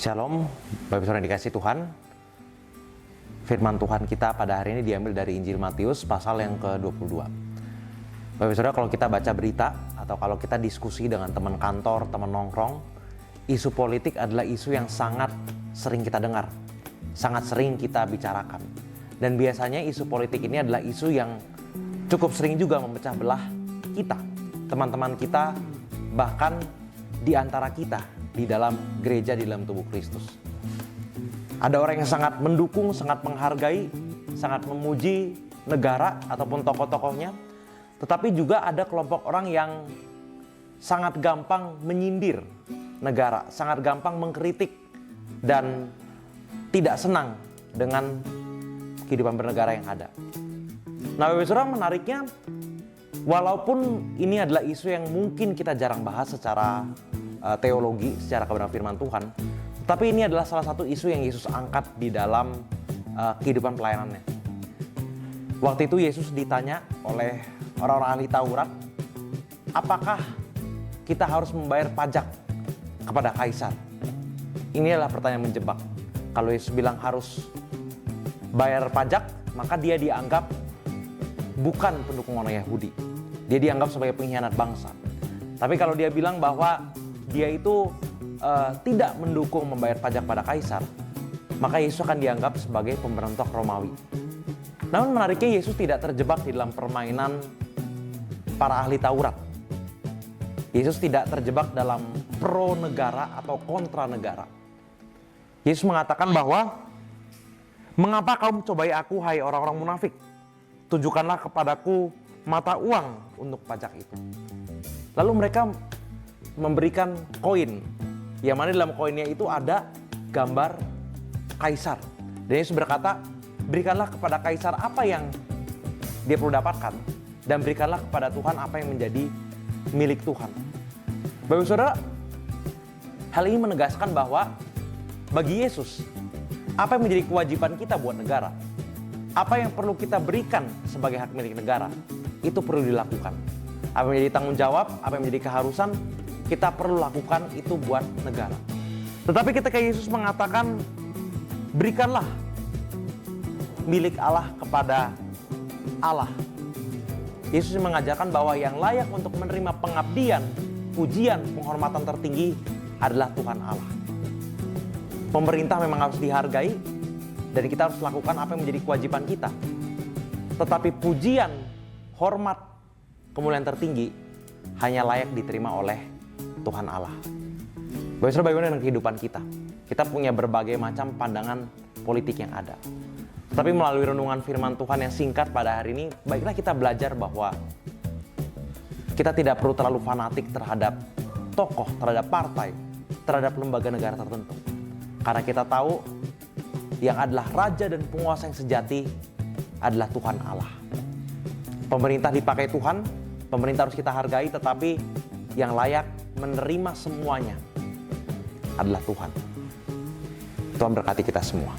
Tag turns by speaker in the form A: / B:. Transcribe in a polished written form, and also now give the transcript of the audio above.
A: Shalom, Bapak Ibu Saudara yang dikasihi Tuhan. Firman Tuhan kita pada hari ini diambil dari Injil Matius pasal yang ke-22. Bapak Ibu Saudara, kalau kita baca berita atau kalau kita diskusi dengan teman kantor, teman nongkrong, isu politik adalah isu yang sangat sering kita dengar, sangat sering kita bicarakan. Dan biasanya isu politik ini adalah isu yang cukup sering juga memecah belah kita, teman-teman kita, bahkan di antara kita di dalam gereja, di dalam tubuh Kristus. Ada orang yang sangat mendukung, sangat menghargai, sangat memuji negara ataupun tokoh-tokohnya. Tetapi juga ada kelompok orang yang sangat gampang menyindir negara, sangat gampang mengkritik dan tidak senang dengan kehidupan bernegara yang ada. Nah, Bapak Ibu Saudara, menariknya, walaupun ini adalah isu yang mungkin kita jarang bahas secara teologi, secara kebenaran firman Tuhan, tapi ini adalah salah satu isu yang Yesus angkat di dalam kehidupan pelayanannya. Waktu itu Yesus ditanya oleh orang-orang ahli Taurat, apakah kita harus membayar pajak kepada Kaisar? Ini adalah pertanyaan menjebak. Kalau Yesus bilang harus bayar pajak, maka dia dianggap bukan pendukung orang Yahudi. Dia dianggap sebagai pengkhianat bangsa. Tapi kalau dia bilang bahwa dia itu tidak mendukung membayar pajak pada Kaisar, maka Yesus akan dianggap sebagai pemberontak Romawi. Namun menariknya, Yesus tidak terjebak di dalam permainan para ahli Taurat. Yesus tidak terjebak dalam pro negara atau kontra negara. Yesus mengatakan bahwa, mengapa kamu mencobai aku, hai orang-orang munafik? Tunjukkanlah kepadaku mata uang untuk pajak itu. Lalu mereka memberikan koin, yang mana dalam koinnya itu ada gambar Kaisar. Dan Yesus berkata, berikanlah kepada Kaisar apa yang dia perlu dapatkan, dan berikanlah kepada Tuhan apa yang menjadi milik Tuhan. Bapak Saudara, hal ini menegaskan bahwa bagi Yesus, apa yang menjadi kewajiban kita buat negara, apa yang perlu kita berikan sebagai hak milik negara, itu perlu dilakukan. Apa yang menjadi tanggung jawab, apa yang menjadi keharusan, kita perlu lakukan itu buat negara. Tetapi ketika Yesus mengatakan, berikanlah milik Allah kepada Allah, Yesus mengajarkan bahwa yang layak untuk menerima pengabdian, pujian, penghormatan tertinggi adalah Tuhan Allah. Pemerintah memang harus dihargai dan kita harus lakukan apa yang menjadi kewajiban kita. Tetapi pujian, hormat, kemuliaan tertinggi hanya layak diterima oleh Tuhan Allah. Bapak Saudara, bagaimana dengan kehidupan kita? Kita punya berbagai macam pandangan politik yang ada. Tapi melalui renungan firman Tuhan yang singkat pada hari ini, baiklah kita belajar bahwa kita tidak perlu terlalu fanatik terhadap tokoh, terhadap partai, terhadap lembaga negara tertentu. Karena kita tahu yang adalah raja dan penguasa yang sejati adalah Tuhan Allah. Pemerintah dipakai Tuhan, pemerintah harus kita hargai, tetapi yang layak menerima semuanya adalah Tuhan. Tuhan berkati kita semua.